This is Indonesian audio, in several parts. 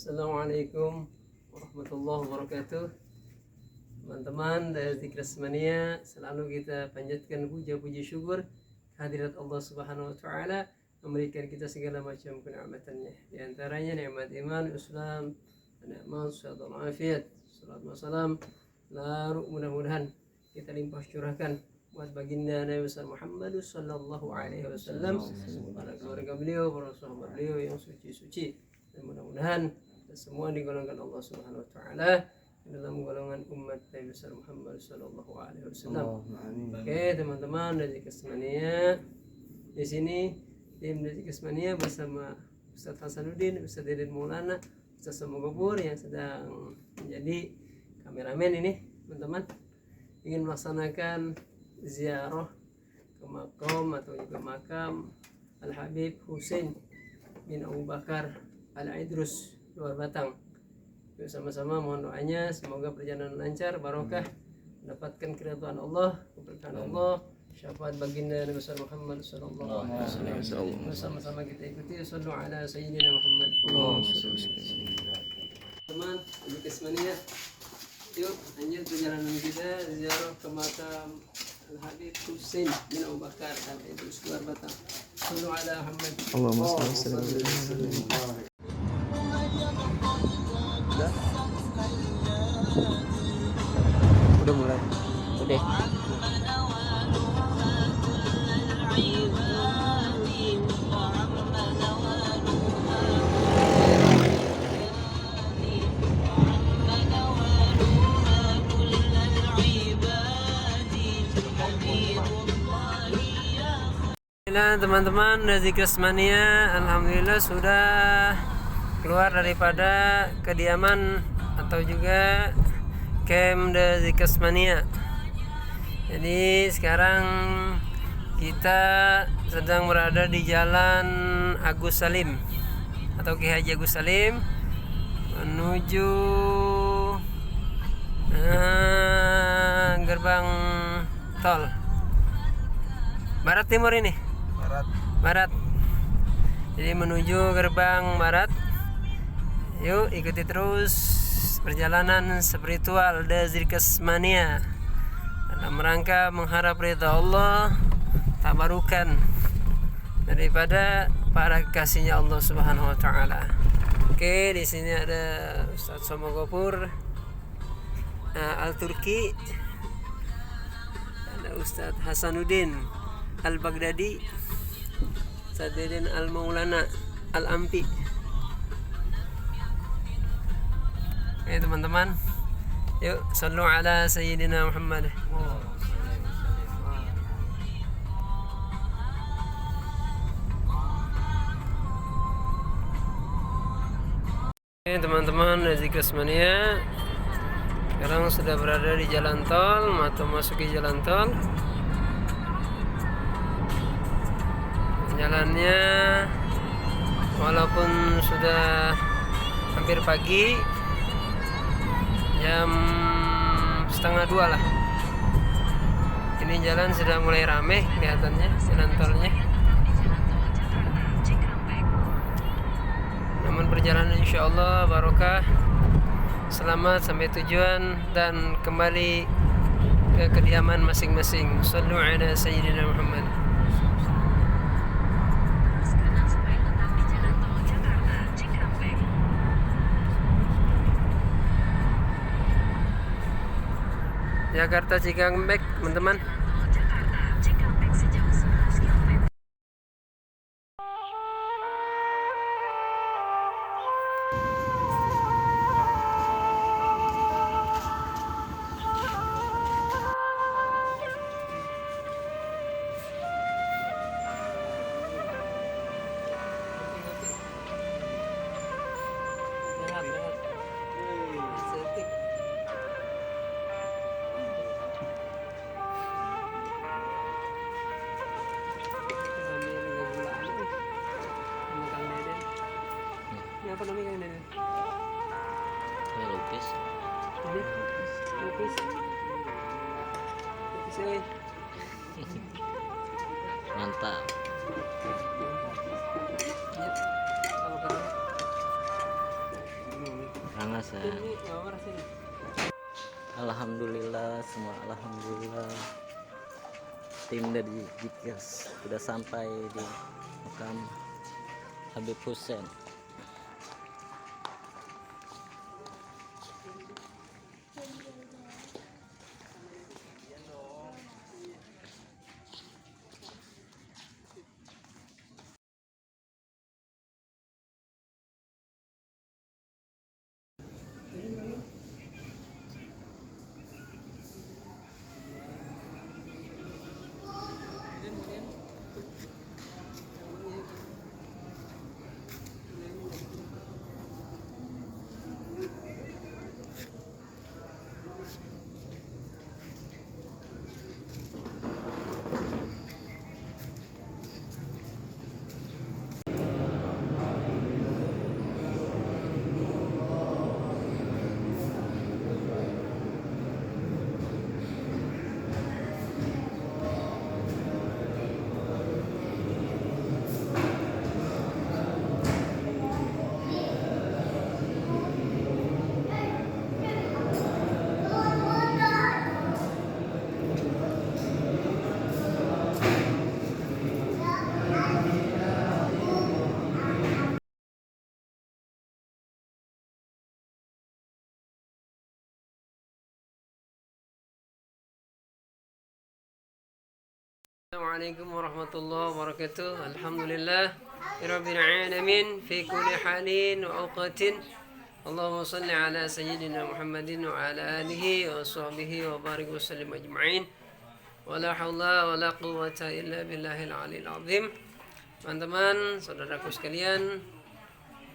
Assalamualaikum warahmatullahi wabarakatuh. Teman-teman dari Zikresmania, selalu kita panjatkan puja-puji syukur hadirat Allah Subhanahu wa taala memberikan kita segala macam kenikmatannya. Di antaranya nikmat iman, Islam, nikmat sehat dan afiat. Salat wa salam lalu mudah-mudahan kita limpah curahkan buat baginda Nabi besar Muhammad sallallahu alaihi wasallam, para keluarga beliau, para sahabat beliau yang suci-suci. Dan mudah-mudahan kita semua digolongkan Allah Subhanahu wa taala dalam golongan umat Nabi besar Muhammad sallallahu alaihi wasallam. Oke, teman-teman dari Zikresmania, di sini tim dari Zikresmania bersama Ustaz Hasanuddin, Ustaz Deden Maulana, Ustaz Samogopur yang sedang menjadi kameramen ini, teman-teman, ingin melaksanakan ziarah ke makam atau juga makam Al-Habib Husain bin Abu Bakar Al-Idrus luar Batang. Yuk sama-sama mohon doanya, semoga perjalanan lancar, barokah, mendapatkan keridhaan Allah, keberkahan Allah, syafaat baginda Nabi besar Muhammad sallallahu alaihi wasallam. Sama-sama kita ikuti, sallu ala sayyidina Muhammad. Teman, Zikresmania, yuk lanjut perjalanan kita ziarah ke makam Al-Habib Husain bin Abu Bakar Al-Idrus luar Batang. Sallu ala Muhammad. Allahumma shalli ala sayyidina. Udah mulai. Udah. Teman-teman dari Zikresmania, alhamdulillah sudah keluar daripada kediaman atau juga camp dari Zikresmania. Jadi sekarang kita sedang berada di Jalan Agus Salim atau Ki Haji Agus Salim menuju gerbang tol Barat Timur ini. Barat. Jadi menuju gerbang barat. Yuk ikuti terus perjalanan spiritual dari Zikresmania dalam rangka mengharap ridha Allah, tabarukan daripada para kekasihnya Allah Subhanahu wa taala. Oke, di sini ada Ustaz Somogopur Al-Turki, ada Ustaz Hasanuddin Al-Baghdadi, Ustaz Deden Al-Maulana Al-Ampi. Oke teman-teman, yuk sallu ala sayyidina Muhammad. Oke teman-teman dari Zikresmania, sekarang sudah berada di jalan tol atau masuki jalan tol. Jalannya walaupun sudah hampir pagi, jam 1:30 lah, ini jalan sudah mulai ramai kelihatannya, jalan tolnya. Namun perjalanan insya Allah barokah, selamat sampai tujuan dan kembali ke kediaman masing-masing. Sallu ala sayyidina Muhammad. Jakarta Cikampek, teman-teman. Apa namanya Kang Deden? Lukis. Lukis. Lukis. Mantap. Ya, kalau panas ya. Alhamdulillah, semua alhamdulillah. Tim dari Jikers sudah sampai di makam Habib Hussein. Assalamualaikum warahmatullahi wabarakatuh. Alhamdulillah rabbil alamin fi kulli halin wa awqatin. Allahumma salli ala sayyidina Muhammadin wa ala alihi wa sahbihi wa barik wa sallim ajma'in. Wa la haula wa la quwwata illa billahil aliyil azim. Teman-teman, saudaraku sekalian,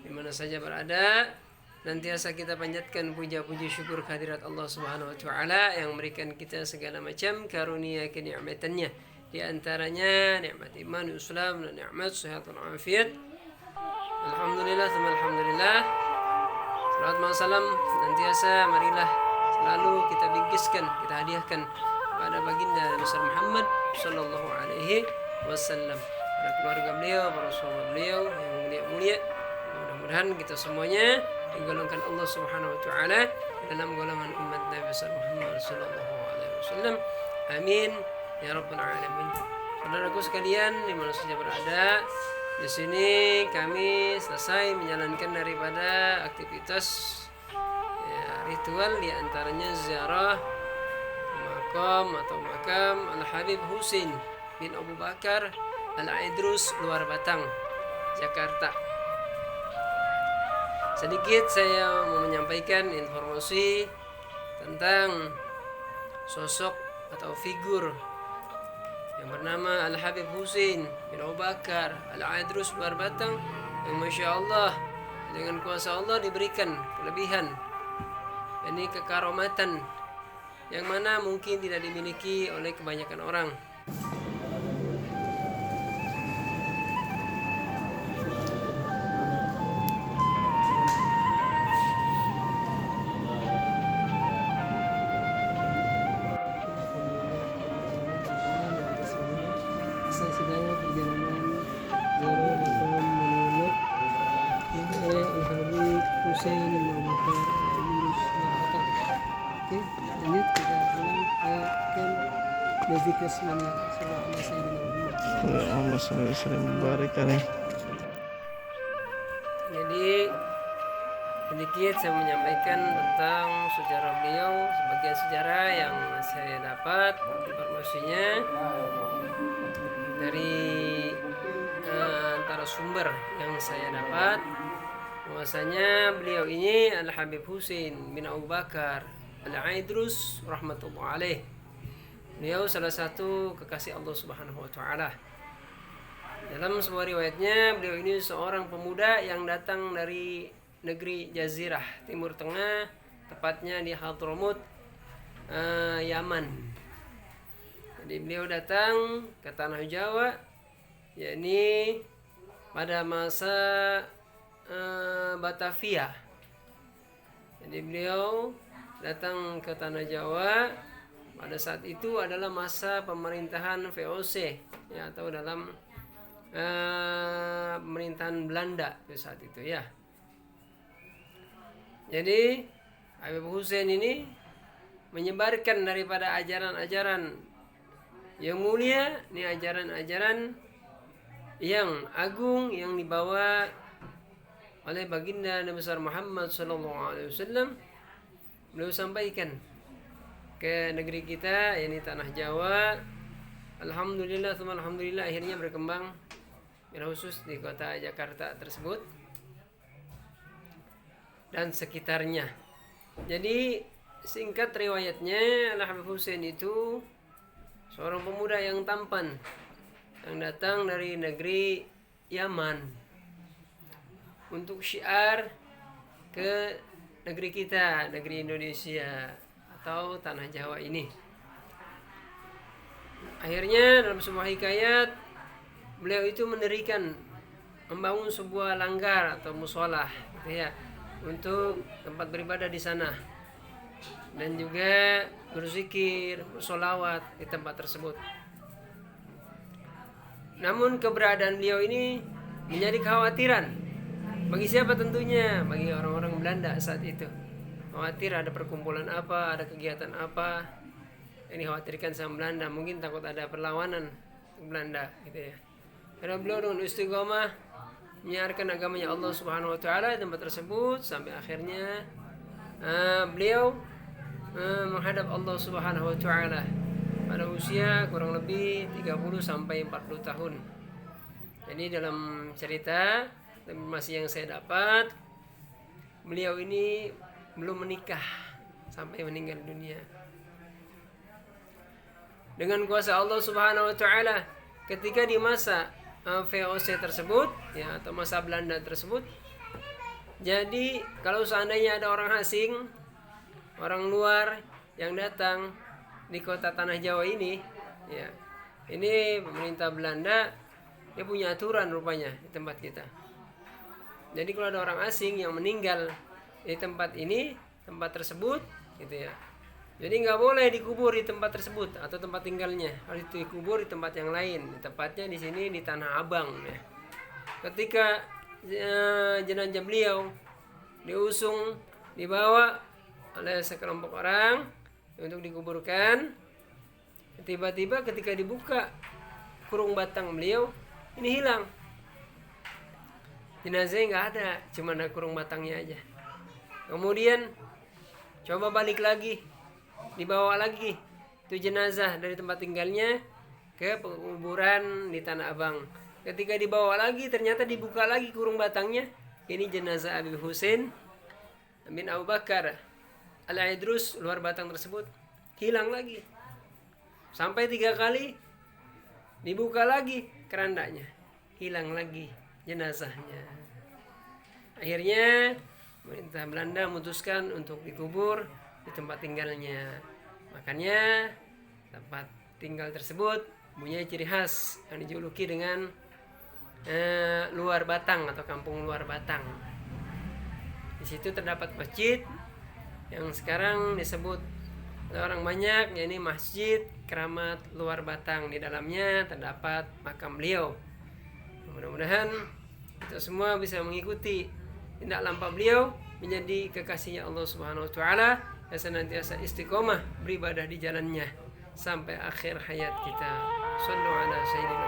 di mana saja berada, nantiasa kita panjatkan puja-puji syukur kehadirat Allah Subhanahu wa taala yang memberikan kita segala macam karunia kenikmatannya. Di antaranya nikmat iman, Islam, dan nikmat sehat dan afiat. Alhamdulillah, alhamdulillah. Salawat salam nantiasa marilah selalu kita bingkiskan, kita hadiahkan pada baginda besar Muhammad sallallahu alaihi wasallam, para keluarga beliau, para sahabat beliau yang mulia-mulia. Mudah-mudahan kita semuanya digolongkan Allah Subhanahu wa taala dalam golongan umat Nabi besar Muhammad sallallahu alaihi wasallam. Amin ya rabbal alamin. Saudaraku sekalian di mana saja berada, di sini kami selesai menjalankan daripada aktivitas ritual, di antaranya ziarah makam Al-Habib Hussein bin Abu Bakar Al-Aidrus, Luar Batang, Jakarta. Sedikit saya mau menyampaikan informasi tentang sosok atau figur yang bernama Al-Habib Hussein bin Abu Bakar Al-Aidrus, Luar Batang, yang Masya Allah dengan kuasa Allah diberikan kelebihan, ini kekaromatan yang mana mungkin tidak dimiliki oleh kebanyakan orang. Jadi sedikit saya menyampaikan tentang sejarah beliau, sebagian sejarah yang saya dapat informasinya dari antara sumber yang saya dapat, bahwasanya beliau ini Al-Habib Hussein bin Abu Bakar Al-Aidrus rahmatullah alaih. Beliau salah satu kekasih Allah Subhanahu wa taala. Dalam sebuah riwayatnya, beliau ini seorang pemuda yang datang dari negeri Jazirah Timur Tengah, tepatnya di Hadramut, Yaman. Jadi beliau datang ke tanah Jawa, yakni pada masa Batavia. Jadi beliau datang ke tanah Jawa pada saat itu adalah masa pemerintahan VOC, ya, atau dalam pemerintahan Belanda pada saat itu, ya. Jadi Habib Hussein ini menyebarkan daripada ajaran-ajaran yang mulia, ini ajaran-ajaran yang agung yang dibawa oleh baginda Nabi besar Muhammad SAW. Beliau sampaikan ke negeri kita, yakni tanah Jawa. Alhamdulillah, alhamdulillah, akhirnya berkembang, khusus di kota Jakarta tersebut dan sekitarnya. Jadi singkat riwayatnya, Habib Hussein itu seorang pemuda yang tampan yang datang dari negeri Yaman untuk syiar ke negeri kita, negeri Indonesia atau tanah Jawa ini. Akhirnya dalam sebuah hikayat, beliau itu mendirikan, membangun sebuah langgar atau musolah gitu ya, untuk tempat beribadah di sana, dan juga berzikir, bersolawat di tempat tersebut. Namun keberadaan beliau ini menjadi kekhawatiran bagi siapa? Tentunya bagi orang-orang Belanda saat itu. Khawatir ada perkumpulan apa, ada kegiatan apa yang dikhawatirkan sama Belanda, mungkin takut ada perlawanan Belanda gitu ya. Karena beliau dengan istiqomah menyiarkan agamanya Allah Subhanahu wa taala di tempat tersebut sampai akhirnya beliau menghadap Allah Subhanahu wa taala pada usia kurang lebih 30 sampai 40 tahun. Jadi dalam cerita dan informasi yang saya dapat, beliau ini belum menikah sampai meninggal dunia. Dengan kuasa Allah Subhanahu wa taala, ketika di masa VOC tersebut ya, atau masa Belanda tersebut, jadi kalau seandainya ada orang asing, orang luar yang datang di kota tanah Jawa ini ya, ini pemerintah Belanda dia punya aturan rupanya di tempat kita. Jadi kalau ada orang asing yang meninggal di tempat ini, tempat tersebut gitu ya, jadi nggak boleh dikubur di tempat tersebut atau tempat tinggalnya, harus dikubur di tempat yang lain. Tepatnya di sini di Tanah Abang ya. Ketika jenazah beliau diusung, dibawa oleh sekelompok orang untuk dikuburkan, tiba-tiba ketika dibuka kurung batang beliau ini hilang. Jenazahnya nggak ada, cuma ada kurung batangnya aja. Kemudian coba balik lagi, dibawa lagi itu jenazah dari tempat tinggalnya ke penguburan di Tanah Abang. Ketika dibawa lagi ternyata dibuka lagi kurung batangnya, ini jenazah Habib Hussein bin Abu Bakar Al-Idrus, luar batang tersebut hilang lagi. Sampai 3 kali dibuka lagi kerandanya, hilang lagi jenazahnya. Akhirnya pemerintah Belanda memutuskan untuk dikubur di tempat tinggalnya. Makanya tempat tinggal tersebut punya ciri khas yang dijuluki dengan luar batang atau kampung luar batang. Di situ terdapat masjid yang sekarang disebut oleh orang banyak, yakni Masjid Keramat Luar Batang. Di dalamnya terdapat makam beliau. Mudah-mudahan kita semua bisa mengikuti tindak lampau beliau menjadi kekasihnya Allah Subhanahu wa taala dan senantiasa istiqomah beribadah di jalannya sampai akhir hayat kita. Shallu ala sayyidina